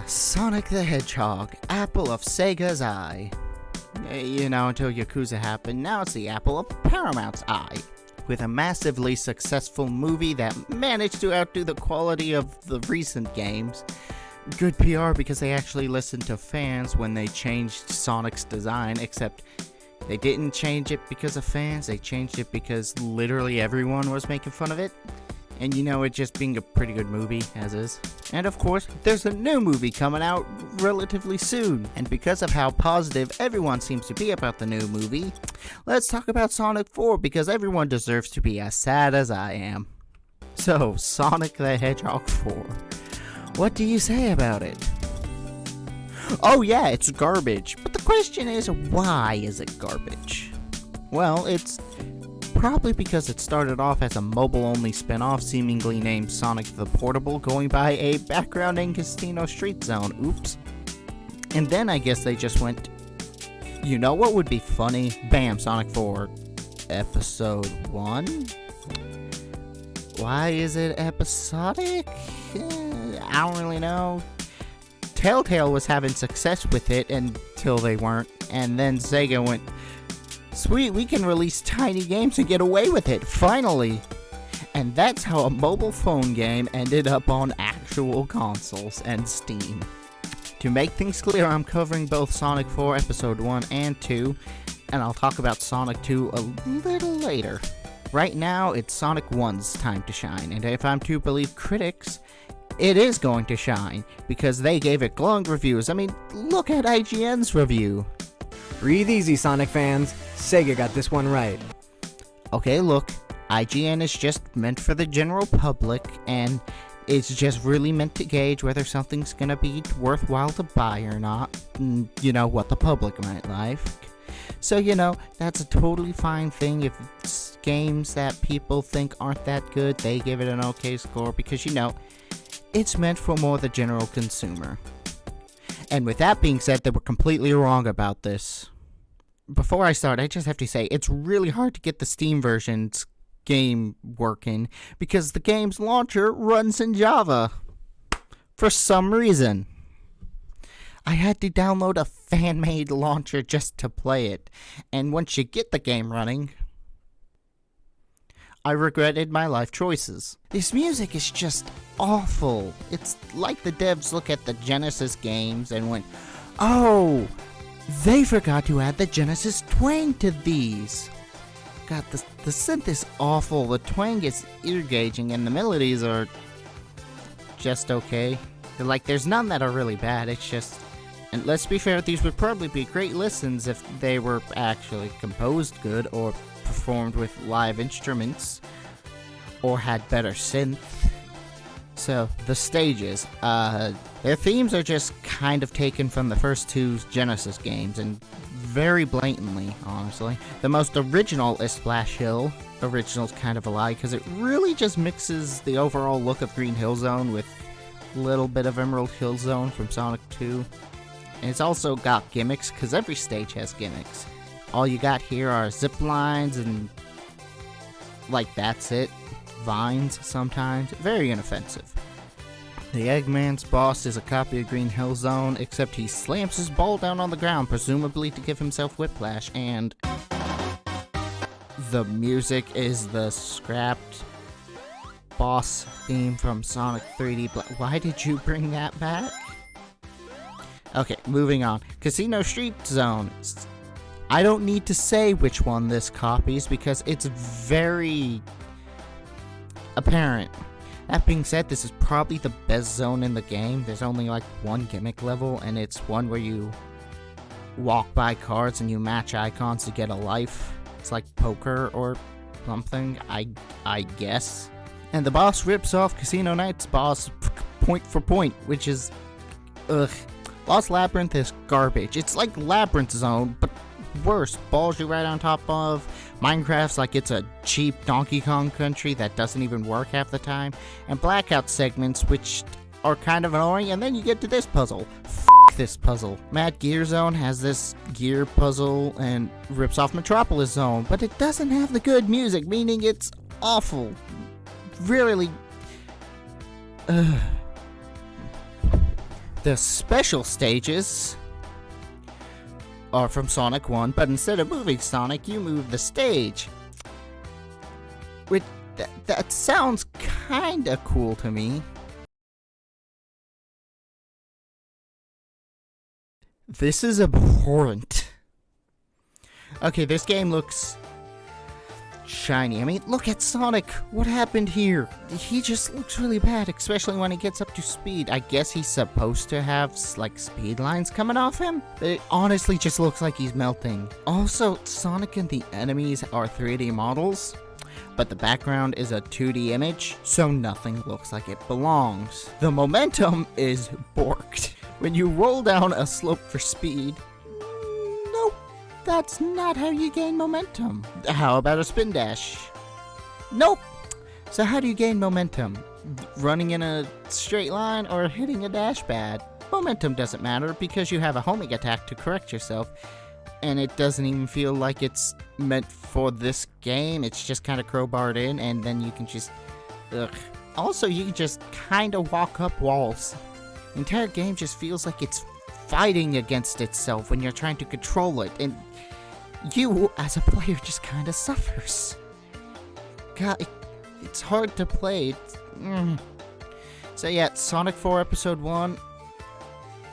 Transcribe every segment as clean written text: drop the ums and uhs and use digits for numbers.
Sonic the Hedgehog, apple of Sega's eye. Until Yakuza happened, now it's the apple of Paramount's eye. With a massively successful movie that managed to outdo the quality of the recent games. Good PR because they actually listened to fans when they changed Sonic's design, except they didn't change it because of fans, they changed it because literally everyone was making fun of it. And it just being a pretty good movie, as is. And of course, there's a new movie coming out relatively soon. And because of how positive everyone seems to be about the new movie, let's talk about Sonic 4, because everyone deserves to be as sad as I am. So, Sonic the Hedgehog 4. What do you say about it? Oh yeah, it's garbage. But the question is, why is it garbage? Well, it's probably because it started off as a mobile-only spin-off seemingly named Sonic the Portable, going by a background in Casino Street Zone. Oops. And then I guess they just went, you know what would be funny? Bam, Sonic 4 Episode 1? Why is it episodic? I don't really know. Telltale was having success with it until they weren't, and then Sega went, sweet, we can release tiny games and get away with it, finally! And that's how a mobile phone game ended up on actual consoles and Steam. To make things clear, I'm covering both Sonic 4 Episode 1 and 2, and I'll talk about Sonic 2 a little later. Right now, it's Sonic 1's time to shine, and if I'm to believe critics, it is going to shine, because they gave it glowing reviews. I mean, look at IGN's review. Breathe easy, Sonic fans. Sega got this one right. Okay, look, IGN is just meant for the general public, and it's just really meant to gauge whether something's gonna be worthwhile to buy or not. What the public might like. So, that's a totally fine thing. If it's games that people think aren't that good, they give it an okay score, because, it's meant for more the general consumer. And with that being said, they were completely wrong about this. Before I start, I just have to say, it's really hard to get the Steam version's game working, because the game's launcher runs in Java. For some reason. I had to download a fan-made launcher just to play it, and once you get the game running, I regretted my life choices. This music is just awful. It's like the devs look at the Genesis games and went, oh, they forgot to add the Genesis twang to these. God, the synth is awful, the twang is ear-gauging, and the melodies are just okay. There's none that are really bad, it's just... And let's be fair, these would probably be great listens if they were actually composed good, or performed with live instruments, or had better synth. So, the stages, their themes are just kind of taken from the first two Genesis games, and very blatantly, honestly. The most original is Splash Hill. Original's kind of a lie, because it really just mixes the overall look of Green Hill Zone with a little bit of Emerald Hill Zone from Sonic 2. And it's also got gimmicks, because every stage has gimmicks. All you got here are zip lines and, that's it. Vines, sometimes. Very inoffensive. The Eggman's boss is a copy of Green Hill Zone, except he slams his ball down on the ground, presumably to give himself whiplash, and the music is the scrapped boss theme from Sonic 3D Black. Why did you bring that back? Okay, moving on. Casino Street Zone. I don't need to say which one this copies, because it's very apparent. That being said, this is probably the best zone in the game. There's only one gimmick level, and it's one where you walk by cards and you match icons to get a life. It's like poker or something, I guess. And the boss rips off Casino Night's boss point for point, which is... ugh. Lost Labyrinth is garbage. It's like Labyrinth Zone, but worse. Balls you right on top of. Minecraft's like it's a cheap Donkey Kong Country that doesn't even work half the time. And Blackout segments, which are kind of annoying. And then you get to this puzzle. F*** this puzzle. Mad Gear Zone has this gear puzzle and rips off Metropolis Zone, but it doesn't have the good music, meaning it's awful. Really. The special stages are from Sonic 1, but instead of moving Sonic, you move the stage. Which, that sounds kinda cool to me. This is abhorrent. Okay, this game looks shiny. I mean, look at Sonic. What happened here? He just looks really bad, especially when he gets up to speed. I guess he's supposed to have, like, speed lines coming off him? But it honestly just looks like he's melting. Also, Sonic and the enemies are 3D models, but the background is a 2D image, so nothing looks like it belongs. The momentum is borked. When you roll down a slope for speed, nope, that's not how you gain momentum. How about a spin dash? Nope. So how do you gain momentum? Running in a straight line or hitting a dash pad? Momentum doesn't matter because you have a homing attack to correct yourself, and it doesn't even feel like it's meant for this game. It's just kind of crowbarred in, and then you can just... ugh. Also, you can just kind of walk up walls. The entire game just feels like it's fighting against itself when you're trying to control it, and you, as a player, just kind of suffers. God, it's hard to play. So yeah, Sonic 4 Episode 1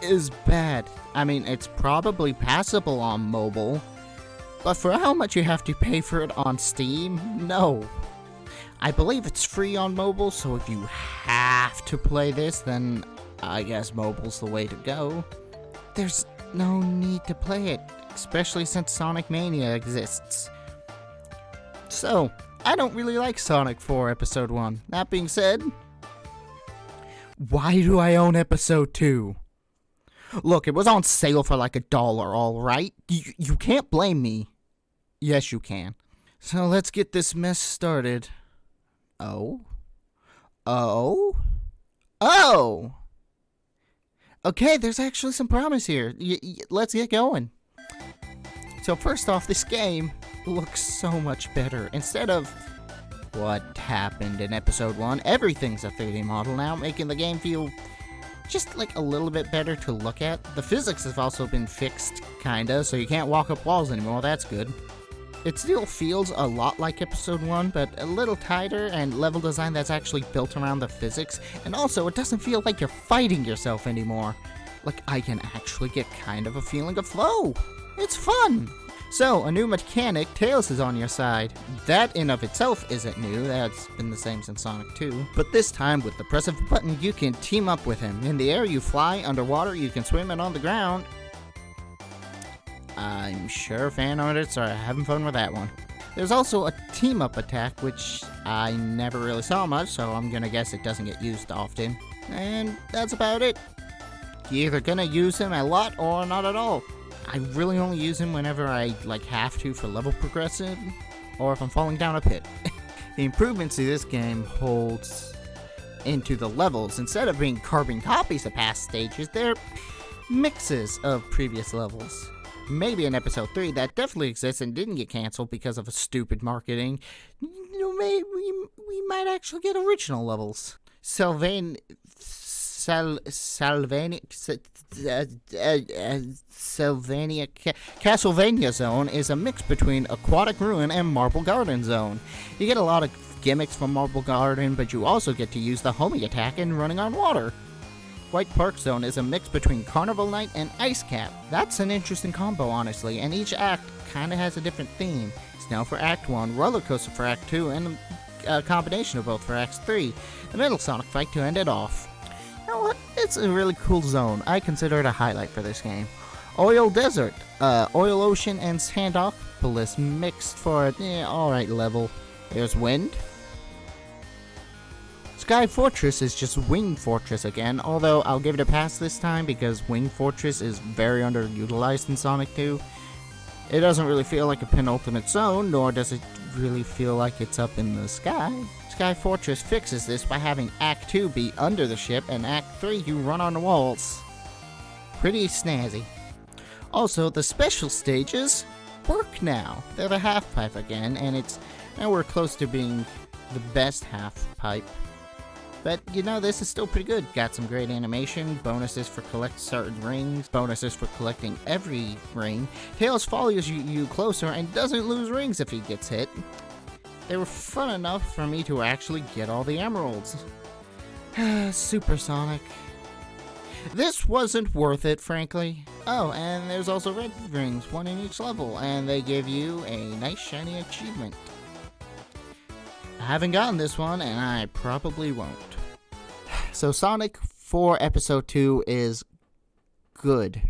is bad. I mean, it's probably passable on mobile, but for how much you have to pay for it on Steam, no. I believe it's free on mobile, so if you have to play this, then I guess mobile's the way to go. There's no need to play it, especially since Sonic Mania exists. So, I don't really like Sonic 4 Episode 1. That being said, why do I own Episode 2? Look, it was on sale for like $1, alright? You can't blame me. Yes, you can. So let's get this mess started. Oh? Okay, there's actually some promise here. Let's get going. So first off, this game looks so much better. Instead of what happened in Episode 1, everything's a 3D model now, making the game feel just like a little bit better to look at. The physics have also been fixed, kinda, so you can't walk up walls anymore. That's good. It still feels a lot like Episode 1, but a little tighter and level design that's actually built around the physics. And also, it doesn't feel like you're fighting yourself anymore. Like, I can actually get kind of a feeling of flow. It's fun! So, a new mechanic, Tails is on your side. That in of itself isn't new, that's been the same since Sonic 2. But this time, with the press of a button, you can team up with him. In the air, you fly, underwater, you can swim, and on the ground, I'm sure fan artists are having fun with that one. There's also a team-up attack, which I never really saw much, so I'm gonna guess it doesn't get used often. And that's about it. You're either gonna use him a lot or not at all. I really only use him whenever I have to for level progression, or if I'm falling down a pit. The improvements to this game holds into the levels. Instead of being carbon copies of past stages, they're mixes of previous levels. Maybe in Episode 3 that definitely exists and didn't get cancelled because of a stupid marketing. Maybe we might actually get original levels. Castlevania Zone is a mix between Aquatic Ruin and Marble Garden Zone. You get a lot of gimmicks from Marble Garden, but you also get to use the homing attack and running on water. White Park Zone is a mix between Carnival Night and Ice Cap. That's an interesting combo, honestly, and each act kinda has a different theme. Snow for Act 1, Roller Coaster for Act 2, and a combination of both for Act 3. The middle Sonic fight to end it off. You know what? It's a really cool zone. I consider it a highlight for this game. Oil Desert, Oil Ocean, and Sandopolis mixed for an alright level. There's Wind. Sky Fortress is just Wing Fortress again, although I'll give it a pass this time because Wing Fortress is very underutilized in Sonic 2. It doesn't really feel like a penultimate zone, nor does it really feel like it's up in the sky. Sky Fortress fixes this by having Act 2 be under the ship and Act 3 you run on the walls. Pretty snazzy. Also, the special stages work now. They're the half pipe again, and now we're close to being the best half pipe. But, this is still pretty good. Got some great animation, bonuses for collect certain rings, bonuses for collecting every ring. Tails follows you closer and doesn't lose rings if he gets hit. They were fun enough for me to actually get all the emeralds. Supersonic. This wasn't worth it, frankly. Oh, and there's also red rings, one in each level, and they give you a nice shiny achievement. I haven't gotten this one, and I probably won't. So Sonic 4 Episode 2 is good.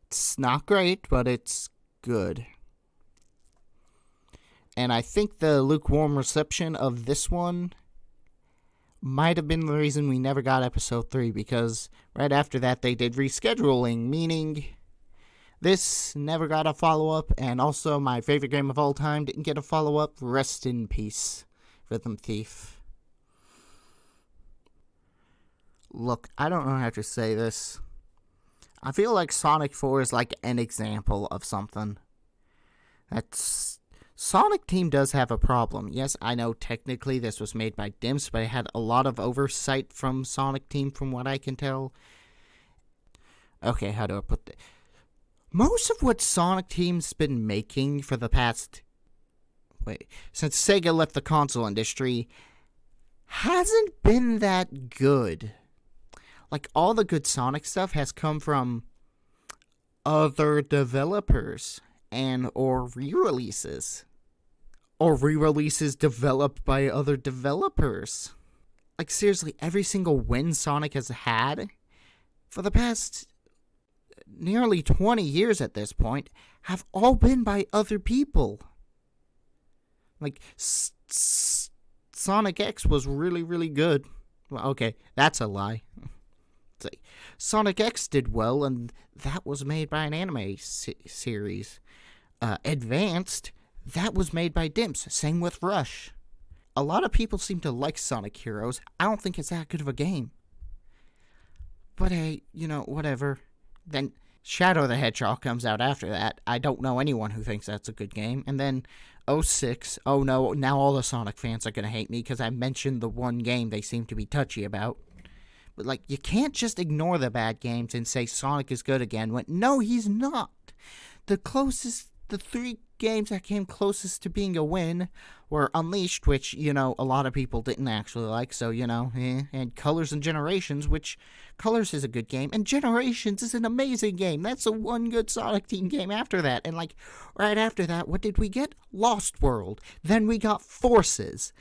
It's not great, but it's good. And I think the lukewarm reception of this one might have been the reason we never got Episode 3, because right after that they did rescheduling, meaning this never got a follow-up, and also my favorite game of all time didn't get a follow-up. Rest in peace, Rhythm Thief. Look, I don't know how to say this. I feel like Sonic 4 is like an example of something. Sonic Team does have a problem. Yes, I know technically this was made by Dimps, but it had a lot of oversight from Sonic Team from what I can tell. Okay, how do I put this? Most of what Sonic Team's been making for the past... since Sega left the console industry, hasn't been that good. Like, all the good Sonic stuff has come from other developers or re-releases. Or re-releases developed by other developers. Like, seriously, every single win Sonic has had for the past nearly 20 years at this point have all been by other people. Like, Sonic X was really, really good. Well, okay, that's a lie. Sonic X did well, and that was made by an anime series. Advanced, that was made by Dimps. Same with Rush. A lot of people seem to like Sonic Heroes. I don't think it's that good of a game. But hey, whatever. Then Shadow the Hedgehog comes out after that. I don't know anyone who thinks that's a good game. And then 06. Oh no, now all the Sonic fans are going to hate me because I mentioned the one game they seem to be touchy about. But, you can't just ignore the bad games and say Sonic is good again when, no, he's not. The 3 games that came closest to being a win were Unleashed, which, a lot of people didn't actually like, so, and Colors and Generations, which Colors is a good game, and Generations is an amazing game. That's the one good Sonic Team game after that, and, right after that, what did we get? Lost World. Then we got Forces.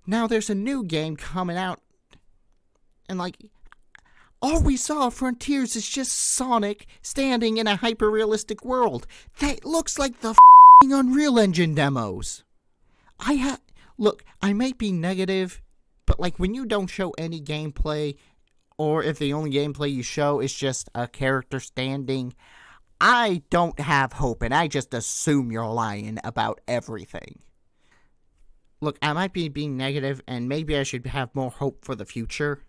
Now there's a new game coming out, and, all we saw of Frontiers is just Sonic standing in a hyper-realistic world. That looks like the Unreal Engine demos. Look, I might be negative, but, when you don't show any gameplay, or if the only gameplay you show is just a character standing, I don't have hope, and I just assume you're lying about everything. Look, I might be being negative, and maybe I should have more hope for the future.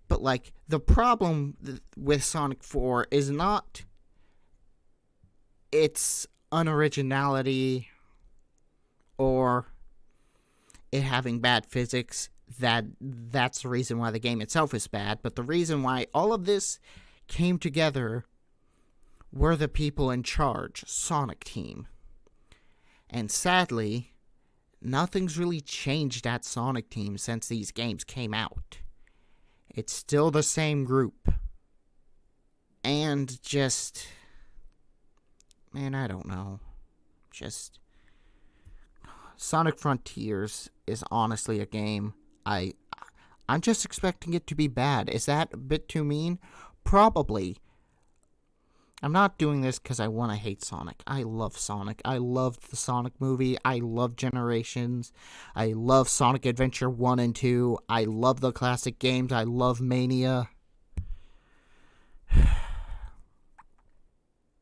But, the problem with Sonic 4 is not its unoriginality or it having bad physics. That's the reason why the game itself is bad. But the reason why all of this came together were the people in charge, Sonic Team. And sadly, nothing's really changed at Sonic Team since these games came out. It's still the same group. And just... man, I don't know. Sonic Frontiers is honestly a game I'm just expecting it to be bad. Is that a bit too mean? Probably. I'm not doing this because I want to hate Sonic. I love Sonic. I loved the Sonic movie. I love Generations. I love Sonic Adventure 1 and 2. I love the classic games. I love Mania.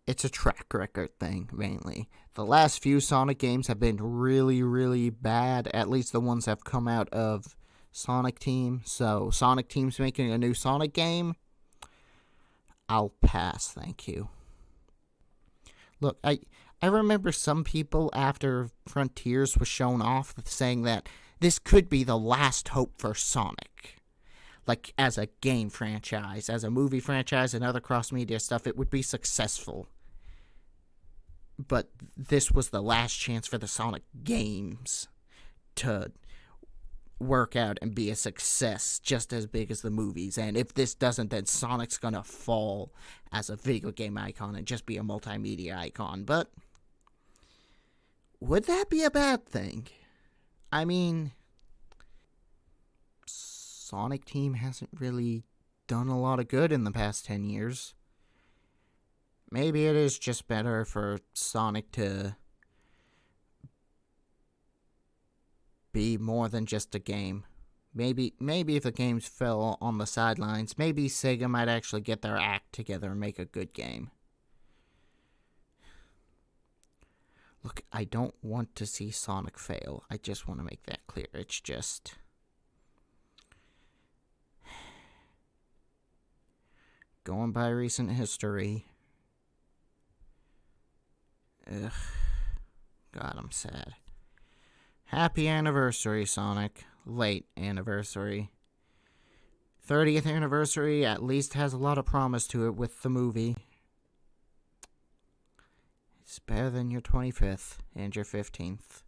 It's a track record thing, mainly. The last few Sonic games have been really, really bad. At least the ones that have come out of Sonic Team. So, Sonic Team's making a new Sonic game. I'll pass, thank you. Look, I remember some people after Frontiers was shown off saying that this could be the last hope for Sonic. Like, as a game franchise, as a movie franchise, and other cross-media stuff, it would be successful. But this was the last chance for the Sonic games to work out and be a success just as big as the movies. And if this doesn't, then Sonic's gonna fall as a video game icon and just be a multimedia icon. But would that be a bad thing? I mean, Sonic Team hasn't really done a lot of good in the past 10 years. Maybe it is just better for Sonic to be more than just a game. Maybe if the games fell on the sidelines, maybe Sega might actually get their act together and make a good game. Look, I don't want to see Sonic fail. I just want to make that clear. It's just... going by recent history... Ugh. God, I'm sad. Happy anniversary, Sonic. Late anniversary. 30th anniversary at least has a lot of promise to it with the movie. It's better than your 25th and your 15th.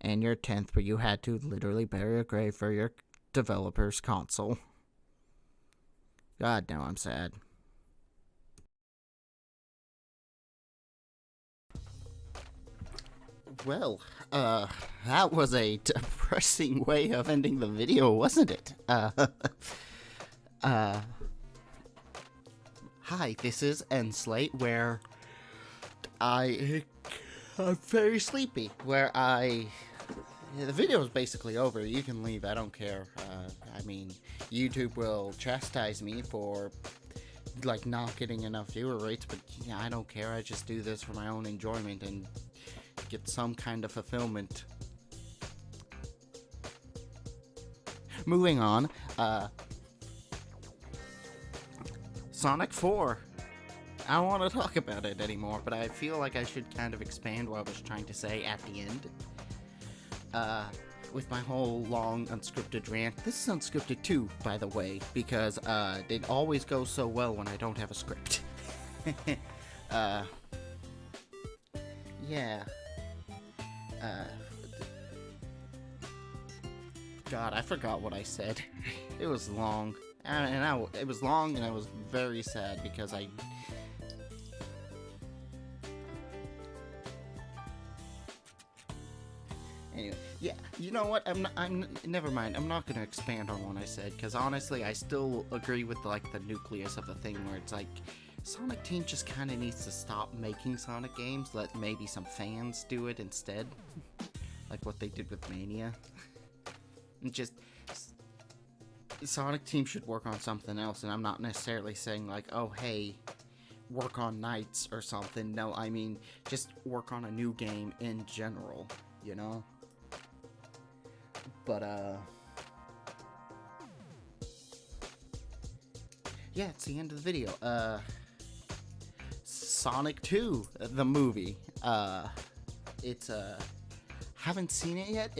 And your 10th, where you had to literally bury a grave for your developer's console. God, now I'm sad. Well, that was a depressing way of ending the video, wasn't it? Hi, this is Enslate, where I'm very sleepy, the video is basically over. You can leave, I don't care. I mean, YouTube will chastise me for, like, not getting enough viewer rates, but yeah, I don't care. I just do this for my own enjoyment and get some kind of fulfillment. Moving on, Sonic 4. I don't want to talk about it anymore, but I feel like I should kind of expand what I was trying to say at the end. With my whole long unscripted rant. This is unscripted too, by the way, because it always goes so well when I don't have a script. Yeah. God, I forgot what I said. It was long. It was long, and I was very sad because Anyway, yeah, you know what? Never mind. I'm not gonna expand on what I said, because honestly, I still agree with, like, the nucleus of the thing where it's like, Sonic Team just kind of needs to stop making Sonic games, let maybe some fans do it instead, like what they did with Mania. And just, Sonic Team should work on something else, and I'm not necessarily saying, like, oh, hey, work on Knights or something. No, I mean, just work on a new game in general, you know? But, yeah, it's the end of the video. Sonic 2, the movie. It's, haven't seen it yet.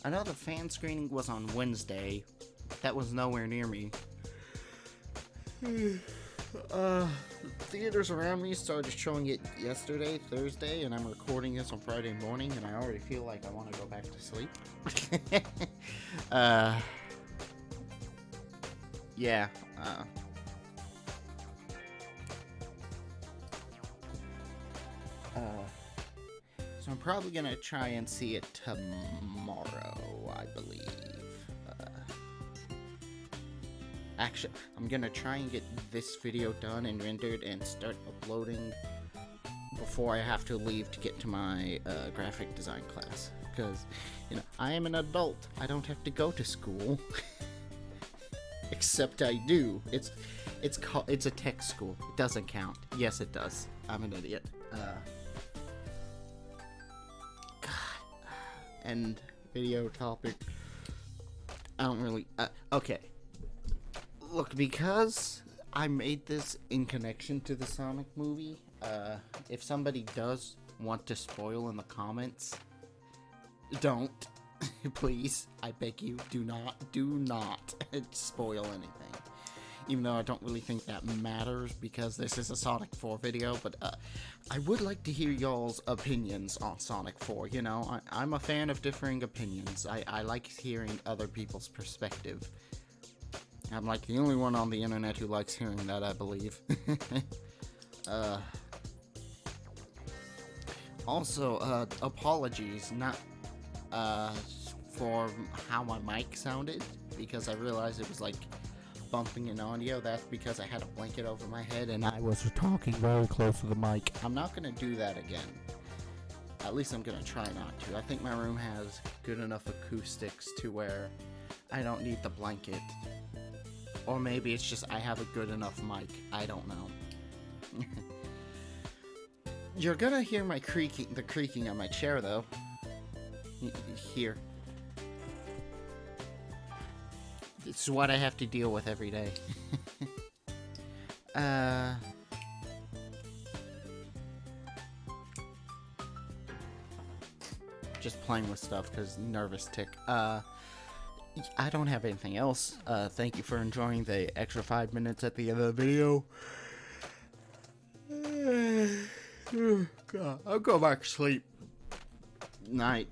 I know the fan screening was on Wednesday. That was nowhere near me. Theaters around me started showing it yesterday, Thursday, and I'm recording this on Friday morning, and I already feel like I want to go back to sleep. Yeah, so I'm probably gonna try and see it tomorrow, I believe. Actually, I'm gonna try and get this video done and rendered and start uploading before I have to leave to get to my graphic design class. Because, you know, I am an adult. I don't have to go to school. Except I do. It's a tech school. It doesn't count. Yes, it does. I'm an idiot. God. End video topic. I don't really... okay. Look, because I made this in connection to the Sonic movie, if somebody does want to spoil in the comments, Don't. Please, I beg you, do not spoil anything. Even though I don't really think that matters because this is a Sonic 4 video, but I would like to hear y'all's opinions on Sonic 4. You know, I'm a fan of differing opinions. I like hearing other people's perspective. I'm like the only one on the internet who likes hearing that, I believe. Also, apologies, not for how my mic sounded, because I realized it was like bumping in audio. That's because I had a blanket over my head and I was talking very close to the mic. I'm not gonna do that again. At least I'm gonna try not to. I think my room has good enough acoustics to where I don't need the blanket. Or maybe it's just I have a good enough mic. I don't know. You're gonna hear my the creaking on my chair though. Here. It's what I have to deal with every day. Just playing with stuff because nervous tick. I don't have anything else. Thank you for enjoying the extra 5 minutes at the end of the video. God, I'll go back to sleep. Night.